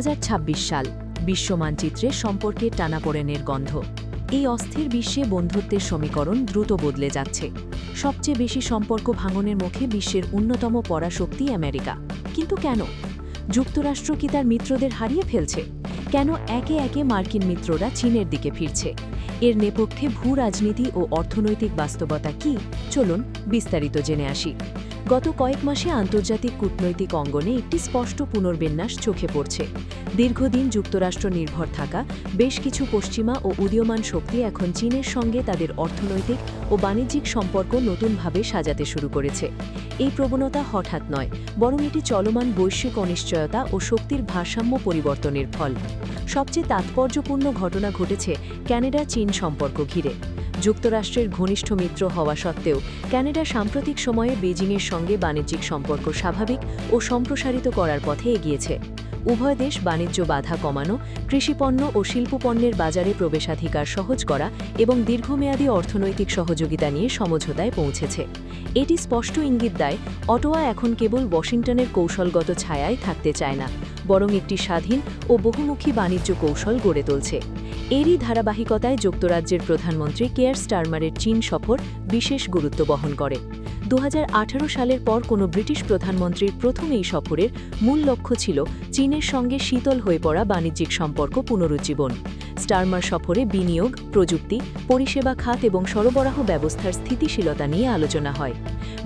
2026 সাল বিশ্ব মানচিত্রে সম্পর্কের টানাপোড়েনের গন্ধ। এই অস্থির বিশ্বে বন্ধুত্বের সমীকরণ দ্রুত বদলে যাচ্ছে। সবচেয়ে বেশি সম্পর্ক ভাঙনের মুখে বিশ্বের অন্যতম পরাশক্তি আমেরিকা। কিন্তু কেন? যুক্তরাষ্ট্র কি তার মিত্রদের হারিয়ে ফেলছে? কেন একে একে মার্কিন মিত্ররা চীনের দিকে ফিরছে? এর নেপথ্যে ভূ-রাজনীতি ও অর্থনৈতিক বাস্তবতা কি? চলুন বিস্তারিত জেনে আসি। গত কয়েক মাসে আন্তর্জাতিক কূটনৈতিক অঙ্গনে একটি স্পষ্ট পুনর্বিন্যাস চোখে পড়ছে। দীর্ঘদিন যুক্তরাষ্ট্র নির্ভর থাকা বেশ কিছু পশ্চিমা ও উদীয়মান শক্তি এখন চীনের সঙ্গে তাদের অর্থনৈতিক ও বাণিজ্যিক সম্পর্ক নতুনভাবে সাজাতে শুরু করেছে। এই প্রবণতা হঠাৎ নয়, বরং এটি চলমান বৈশ্বিক অনিশ্চয়তা ও শক্তির ভারসাম্য পরিবর্তনের ফল। সবচেয়ে তাৎপর্যপূর্ণ ঘটনা ঘটেছে কানাডা চীন সম্পর্ক ঘিরে। যুক্তরাষ্ট্রের ঘনিষ্ঠ মিত্র হওয়া সত্ত্বেও কানাডা সাম্প্রতিক সময়ে বেজিংয়ের সঙ্গে বাণিজ্যিক সম্পর্ক স্বাভাবিক ও সম্প্রসারিত করার পথে এগিয়েছে। উভয় দেশ বাণিজ্য বাধা কমানো, কৃষিপণ্য ও শিল্পপণ্যের বাজারে প্রবেশাধিকার সহজ করা এবং দীর্ঘমেয়াদী অর্থনৈতিক সহযোগিতা নিয়ে সমঝোতায় পৌঁছেছে। এটি স্পষ্ট ইঙ্গিত দেয়, অটোয়া এখন কেবল ওয়াশিংটনের কৌশলগত ছায়ায় থাকতে চায় না, বরং একটি স্বাধীন ও বহুমুখী বাণিজ্য কৌশল গড়ে তুলছে। এরই ধারাবাহিকতায় যুক্তরাজ্যের প্রধানমন্ত্রী কেয়ার স্টারমারের চীন সফর বিশেষ গুরুত্ব বহন করে। 2018 সালের পর কোনো ব্রিটিশ প্রধানমন্ত্রীর প্রথম এই সফরের মূল লক্ষ্য ছিল চীনের সঙ্গে শীতল হয়ে পড়া বাণিজ্যিক সম্পর্ক পুনরুজ্জীবন। স্টারমার সফরে বিনিয়োগ, প্রযুক্তি, পরিষেবা খাত এবং সরবরাহ ব্যবস্থার স্থিতিশীলতা নিয়ে আলোচনা হয়।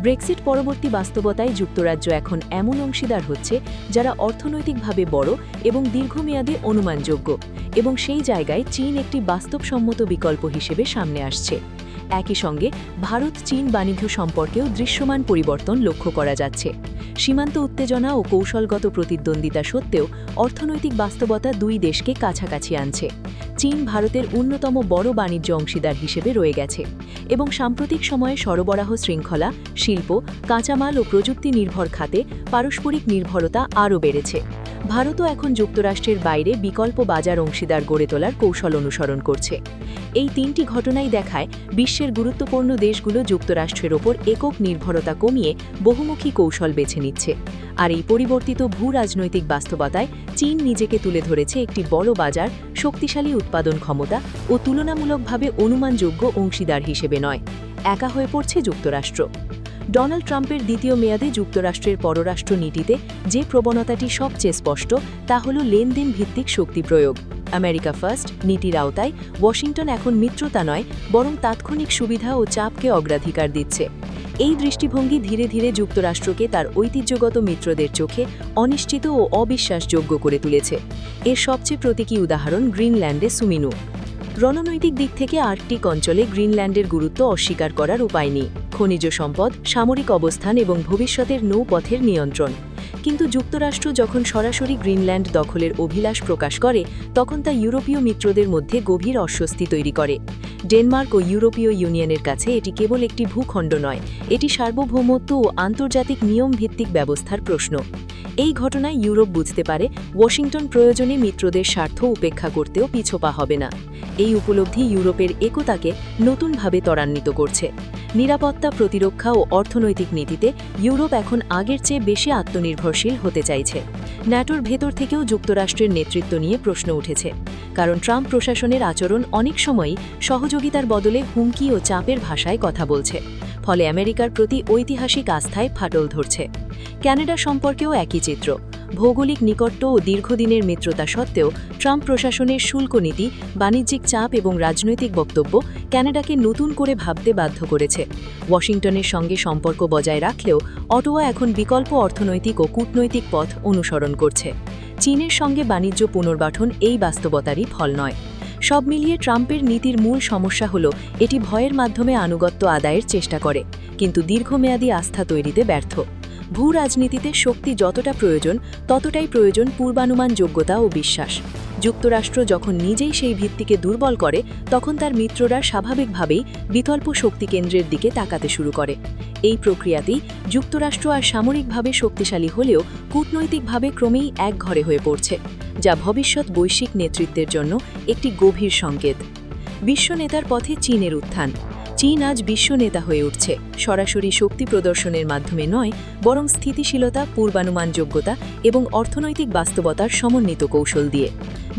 ব্রেক্সিট পরবর্তী বাস্তবতায় যুক্তরাজ্য এখন এমন অংশীদার হচ্ছে যারা অর্থনৈতিকভাবে বড় এবং দীর্ঘমেয়াদে অনুমানযোগ্য, এবং সেই জায়গায় চীন একটি বাস্তবসম্মত বিকল্প হিসেবে সামনে আসছে। একই সঙ্গে ভারত চীন বাণিজ্য সম্পর্কেও দৃশ্যমান পরিবর্তন লক্ষ্য করা যাচ্ছে। সীমান্ত উত্তেজনা ও কৌশলগত প্রতিদ্বন্দ্বিতা সত্ত্বেও অর্থনৈতিক বাস্তবতা দুই দেশকে কাছাকাছি আনছে। চীন ভারতের অন্যতম বড় বাণিজ্য অংশীদার হিসেবে রয়ে গেছে এবং সাম্প্রতিক সময়ে সরবরাহ শৃঙ্খলা, শিল্প, কাঁচামাল ও প্রযুক্তি নির্ভর খাতে পারস্পরিক নির্ভরতা আরও বেড়েছে। ভারতও এখন যুক্তরাষ্ট্রের বাইরে বিকল্প বাজার অংশীদার গড়ে তোলার কৌশল অনুসরণ করছে। এই তিনটি ঘটনাই দেখায় বিশ্বের গুরুত্বপূর্ণ দেশগুলো যুক্তরাষ্ট্রের ওপর একক নির্ভরতা কমিয়ে বহুমুখী কৌশল বেছে নিচ্ছে। আর এই পরিবর্তিত ভূ-রাজনৈতিক বাস্তবতায় চীন নিজেকে তুলে ধরেছে একটি বড় বাজার, শক্তিশালী উৎপাদন ক্ষমতা ও তুলনামূলকভাবে অনুমানযোগ্য অংশীদার হিসেবে নয়। একা হয়ে পড়ছে যুক্তরাষ্ট্র। ডোনাল্ড ট্রাম্পের দ্বিতীয় মেয়াদে যুক্তরাষ্ট্রের পররাষ্ট্র নীতিতে যে প্রবণতাটি সবচেয়ে স্পষ্ট তা হল লেনদেন ভিত্তিক শক্তি প্রয়োগ। আমেরিকা ফার্স্ট নীতির আওতায় ওয়াশিংটন এখন মিত্রতা নয়, বরং তাৎক্ষণিক সুবিধা ও চাপকে অগ্রাধিকার দিচ্ছে। এই দৃষ্টিভঙ্গি ধীরে ধীরে যুক্তরাষ্ট্রকে তার ঐতিহ্যগত মিত্রদের চোখে অনিশ্চিত ও অবিশ্বাসযোগ্য করে তুলেছে। এর সবচেয়ে প্রতীকী উদাহরণ গ্রিনল্যান্ডে সুমিনু। রণনৈতিক দিক থেকে আর্কটিক অঞ্চলে গ্রিনল্যান্ডের গুরুত্ব অস্বীকার করার উপায় নেই। খনিজ সম্পদ, সামরিক অবস্থান এবং ভবিষ্যতের নৌপথের নিয়ন্ত্রণ। কিন্তু যুক্তরাষ্ট্র যখন সরাসরি গ্রিনল্যান্ড দখলের অভিলাষ প্রকাশ করে, তখন তা ইউরোপীয় মিত্রদের মধ্যে গভীর অস্বস্তি তৈরি করে। ডেনমার্ক ও ইউরোপীয় ইউনিয়নের কাছে এটি কেবল একটি ভূখণ্ড নয়, এটি সার্বভৌমত্ব ও আন্তর্জাতিক নিয়ম ভিত্তিক ব্যবস্থার প্রশ্ন। এই ঘটনায় ইউরোপ বুঝতে পারে ওয়াশিংটন প্রয়োজনে মিত্রদের স্বার্থ উপেক্ষা করতেও পিছপা হবে না। এই উপলব্ধি ইউরোপের একতাকে নতুনভাবে ত্বরান্বিত করছে। নিরাপত্তা, প্রতিরক্ষা ও অর্থনৈতিক নীতিতে ইউরোপ এখন আগের চেয়ে বেশি আত্মনির্ভরশীল হতে চাইছে। ন্যাটোর ভেতর থেকেও যুক্তরাষ্ট্রের নেতৃত্ব নিয়ে প্রশ্ন উঠেছে, কারণ ট্রাম্প প্রশাসনের আচরণ অনেক সময়ই সহযোগিতার বদলে হুমকি ও চাপের ভাষায় কথা বলছে। ফলে আমেরিকার প্রতি ঐতিহাসিক আস্থায় ফাটল ধরছে। কানাডা সম্পর্কেও একই চিত্র। ভৌগোলিক নিকট্য ও দীর্ঘদিনের মিত্রতা সত্ত্বেও ট্রাম্প প্রশাসনের শুল্ক নীতি, বাণিজ্যিক চাপ এবং রাজনৈতিক বক্তব্য কানাডাকে নতুন করে ভাবতে বাধ্য করেছে। ওয়াশিংটনের সঙ্গে সম্পর্ক বজায় রাখলেও অটোয়া এখন বিকল্প অর্থনৈতিক ও কূটনৈতিক পথ অনুসরণ করছে। চীনের সঙ্গে বাণিজ্য পুনর্গঠন এই বাস্তবতারই ফল নয়। সব মিলিয়ে ট্রাম্পের নীতির মূল সমস্যা হল এটি ভয়ের মাধ্যমে আনুগত্য আদায়ের চেষ্টা করে, কিন্তু দীর্ঘমেয়াদী আস্থা তৈরিতে ব্যর্থ। ভূ-রাজনীতিতে শক্তি যতটা প্রয়োজন, ততটাই প্রয়োজন পূর্বানুমান যোগ্যতা ও বিশ্বাস। যুক্তরাষ্ট্র যখন নিজেই সেই ভিত্তিকে দুর্বল করে, তখন তার মিত্ররা স্বাভাবিকভাবেই বিকল্প শক্তি কেন্দ্রের দিকে তাকাতে শুরু করে। এই প্রক্রিয়াতেই যুক্তরাষ্ট্র আর সামরিকভাবে শক্তিশালী হলেও কূটনৈতিকভাবে ক্রমেই একঘরে হয়ে পড়ছে, যা ভবিষ্যৎ বৈশ্বিক নেতৃত্বের জন্য একটি গভীর সংকেত। বিশ্ব নেতার পথে চীনের উত্থান। চীন আজ বিশ্ব নেতা হয়ে উঠছে, সরাসরি শক্তি প্রদর্শনের মাধ্যমে নয়, বরং স্থিতিশীলতা, পূর্বানুমান যোগ্যতা এবং অর্থনৈতিক বাস্তবতার সমন্বিত কৌশল দিয়ে।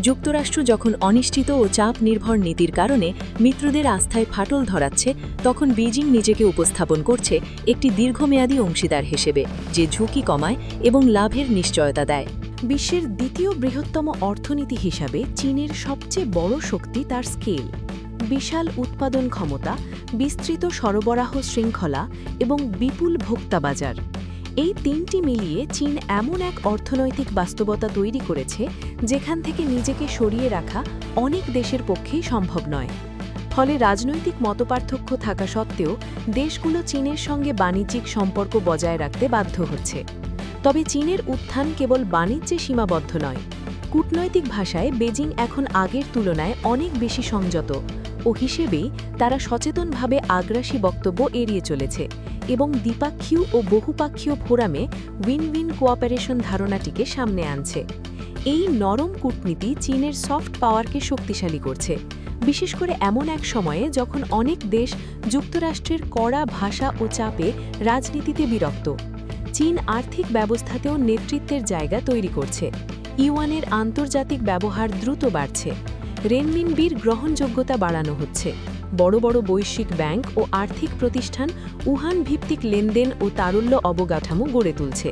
যুক্তরাষ্ট্র যখন অনিশ্চিত ও চাপ নির্ভর নীতির কারণে মিত্রদের আস্থায় ফাটল ধরাচ্ছে, তখন বেজিং নিজেকে উপস্থাপন করছে একটি দীর্ঘমেয়াদী অংশীদার হিসেবে, যে ঝুঁকি কমায় এবং লাভের নিশ্চয়তা দেয়। বিশ্বের দ্বিতীয় বৃহত্তম অর্থনীতি হিসাবে চীনের সবচেয়ে বড় শক্তি তার স্কেল। বিশাল উৎপাদন ক্ষমতা, বিস্তৃত সরবরাহ শৃঙ্খলা এবং বিপুল ভোক্তা বাজার, এই তিনটি মিলিয়ে চীন এমন এক অর্থনৈতিক বাস্তবতা তৈরি করেছে যেখান থেকে নিজেকে সরিয়ে রাখা অনেক দেশের পক্ষেই সম্ভব নয়। ফলে রাজনৈতিক মতপার্থক্য থাকা সত্ত্বেও দেশগুলো চীনের সঙ্গে বাণিজ্যিক সম্পর্ক বজায় রাখতে বাধ্য হচ্ছে। তবে চীনের উত্থান কেবল বাণিজ্যে সীমাবদ্ধ নয়। কূটনৈতিক ভাষায় বেজিং এখন আগের তুলনায় অনেক বেশি সংযত ও হিসেবেই তারা সচেতনভাবে আগ্রাসী বক্তব্য এড়িয়ে চলেছে এবং দ্বিপাক্ষীয় ও বহুপাক্ষীয় ফোরামে উইন উইন কোঅপারেশন ধারণাটিকে সামনে আনছে। এই নরম কূটনীতি চীনের সফট পাওয়ারকে শক্তিশালী করছে, বিশেষ করে এমন এক সময়ে যখন অনেক দেশ যুক্তরাষ্ট্রের কড়া ভাষা ও চাপে রাজনীতিতে বিরক্ত। চীন আর্থিক ব্যবস্থাতেও নেতৃত্বের জায়গা তৈরি করছে। ইউয়ানের আন্তর্জাতিক ব্যবহার দ্রুত বাড়ছে, রেনমিনবির গ্রহণযোগ্যতা বাড়ানো হচ্ছে। বড় বড় বৈশ্বিক ব্যাংক ও আর্থিক প্রতিষ্ঠান উহান ভিত্তিক লেনদেন ও তারল্য অবকাঠামো গড়ে তুলছে।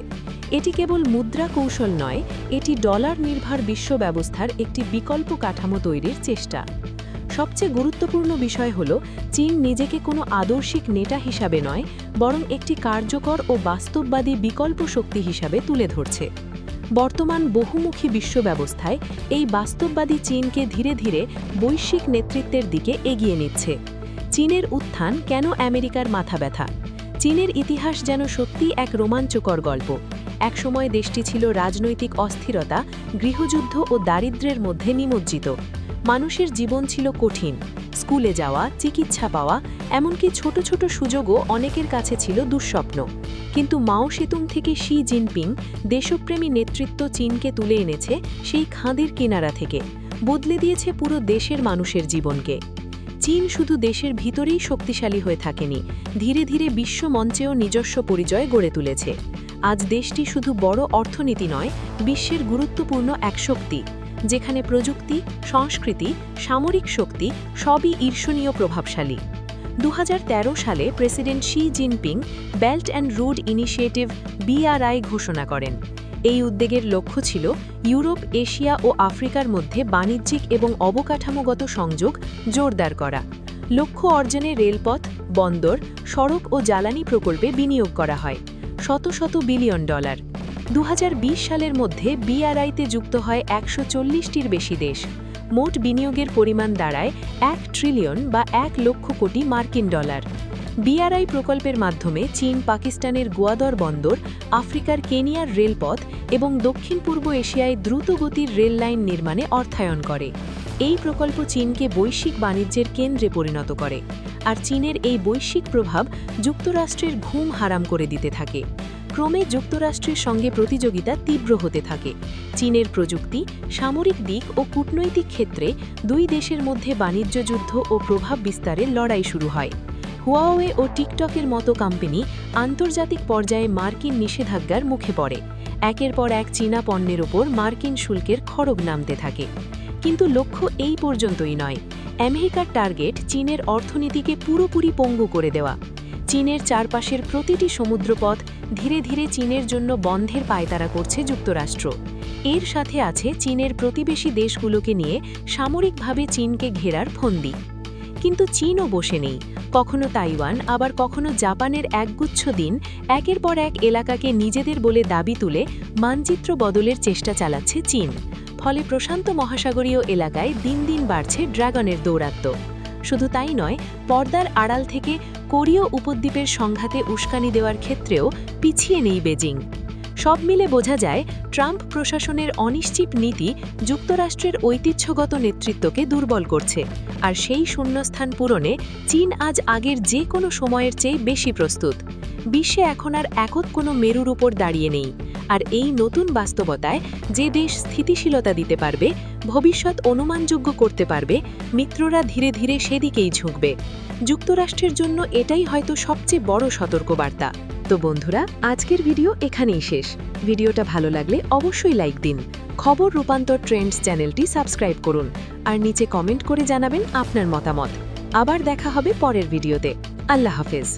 এটি কেবল মুদ্রা কৌশল নয়, এটি ডলার নির্ভর বিশ্ব ব্যবস্থার একটি বিকল্প কাঠামো তৈরির চেষ্টা। সবচেয়ে গুরুত্বপূর্ণ বিষয় হল চীন নিজেকে কোনো আদর্শিক নেতা হিসাবে নয়, বরং একটি কার্যকর ও বাস্তববাদী বিকল্প শক্তি হিসাবে তুলে ধরছে। বর্তমান বহুমুখী বিশ্ব ব্যবস্থায় এই বাস্তববাদী চীনকে ধীরে ধীরে বৈশ্বিক নেতৃত্বের দিকে এগিয়ে নিচ্ছে। চীনের উত্থান কেন আমেরিকার মাথা ব্যথা? চীনের ইতিহাস যেন সত্যিই এক রোমাঞ্চকর গল্প। একসময় দেশটি ছিল রাজনৈতিক অস্থিরতা, গৃহযুদ্ধ ও দারিদ্র্যের মধ্যে নিমজ্জিত। মানুষের জীবন ছিল কঠিন, স্কুলে যাওয়া, চিকিৎসা পাওয়া, এমনকি ছোট ছোট সুযোগও অনেকের কাছে ছিল দুঃস্বপ্ন। কিন্তু মাও সেতুং থেকে শি জিনপিং দেশপ্রেমী নেতৃত্ব চীনকে তুলে এনেছে সেই খাঁদির কিনারা থেকে, বদলে দিয়েছে পুরো দেশের মানুষের জীবনকে। চীন শুধু দেশের ভিতরেই শক্তিশালী হয়ে থাকেনি, ধীরে ধীরে বিশ্ব মঞ্চেও নিজস্ব পরিচয় গড়ে তুলেছে। আজ দেশটি শুধু বড় অর্থনীতি নয়, বিশ্বের গুরুত্বপূর্ণ এক শক্তি, যেখানে প্রযুক্তি, সংস্কৃতি, সামরিক শক্তি সবই ঈর্ষণীয় প্রভাবশালী। 2013 সালে president Xi Jinping belt and road initiative BRI ঘোষণা করেন। এই উদ্যোগের লক্ষ্য ছিল ইউরোপ, এশিয়া ও আফ্রিকার মধ্যে বাণিজ্যিক এবং অবকাঠামোগত সংযোগ জোরদার করা। লক্ষ্য অর্জনে রেলপথ, বন্দর, সড়ক ও জ্বালানি প্রকল্পে বিনিয়োগ করা হয় শত শত বিলিয়ন ডলার। 2020 সালের মধ্যে BRIতে যুক্ত হয় 140টির বেশি দেশ। মোট বিনিয়োগের পরিমাণ দাঁড়ায় 1 ট্রিলিয়ন বা 1 লক্ষ কোটি মার্কিন ডলার। BRI প্রকল্পের মাধ্যমে চীন পাকিস্তানের গোয়াদর বন্দর, আফ্রিকার কেনিয়ার রেলপথ এবং দক্ষিণ পূর্ব এশিয়ায় দ্রুতগতির রেল লাইন নির্মাণে অর্থায়ন করে। এই প্রকল্প চীনকে বৈশ্বিক বাণিজ্যের কেন্দ্রে পরিণত করে, আর চীনের এই বৈশ্বিক প্রভাব যুক্তরাষ্ট্রের ঘুম হারাম করে দিতে থাকে। ক্রমে যুক্তরাষ্ট্রের সঙ্গে প্রতিযোগিতা তীব্র হতে থাকে। চীনের প্রযুক্তি, সামরিক দিক ও কূটনৈতিক ক্ষেত্রে দুই দেশের মধ্যে বাণিজ্য যুদ্ধ ও প্রভাব বিস্তারের লড়াই শুরু হয়। হুয়াওয়ে ও টিকটকের মতো কোম্পানি আন্তর্জাতিক পর্যায়ে মার্কিন নিষেধাজ্ঞার মুখে পড়ে। একের পর এক চীনা পণ্যের ওপর মার্কিন শুল্কের খড়গ নামতে থাকে। কিন্তু লক্ষ্য এই পর্যন্তই নয়। আমেরিকার টার্গেট চীনের অর্থনীতিকে পুরোপুরি পঙ্গু করে দেওয়া। চীনের চারপাশের প্রতিটি সমুদ্রপথ ধীরে ধীরে চীনের জন্য বন্ধের পায়তারা করছে যুক্তরাষ্ট্র। এর সাথে আছে চীনের প্রতিবেশী দেশগুলোকে নিয়ে সামরিকভাবে চীনকে ঘেরার ফন্দি। কিন্তু চীনও বসে নেই। কখনো তাইওয়ান, আবার কখনো জাপানের একগুচ্ছ দিন একের পর এক এলাকাকে নিজেদের বলে দাবি তুলে মানচিত্র বদলের চেষ্টা চালাচ্ছে চীন। ফলে প্রশান্ত মহাসাগরীয় এলাকায় দিন দিন বাড়ছে ড্রাগনের দৌরাত্ম্য। শুধু তাই নয়, পর্দার আড়াল থেকে কোরীয় উপদ্বীপের সংঘাতে উস্কানি দেওয়ার ক্ষেত্রেও পিছিয়ে নেই বেজিং। সব মিলে বোঝা যায় ট্রাম্প প্রশাসনের অনিশ্চিত নীতি যুক্তরাষ্ট্রের ঐতিহ্যগত নেতৃত্বকে দুর্বল করছে, আর সেই শূন্যস্থান পূরণে চীন আজ আগের যে কোনো সময়ের চেয়ে বেশি প্রস্তুত। বিশ্বে এখন আর একক কোনো মেরুর উপর দাঁড়িয়ে নেই। আর এই নতুন বাস্তবতায় যে দেশ স্থিতিশীলতা দিতে পারবে, ভবিষ্যৎ অনুমানযোগ্য করতে পারবে, মিত্ররা ধীরে ধীরে সেদিকেই ঝুঁকবে। যুক্তরাষ্ট্রের জন্য এটাই হয়তো সবচেয়ে বড় সতর্কবার্তা। তো বন্ধুরা, আজকের ভিডিও এখানেই শেষ। ভিডিওটা ভালো লাগলে অবশ্যই লাইক দিন। খবর রূপান্তর ট্রেন্ডস চ্যানেলটি সাবস্ক্রাইব করুন আর নিচে কমেন্ট করে জানাবেন আপনার মতামত। আবার দেখা হবে পরের ভিডিওতে। আল্লাহ হাফেজ।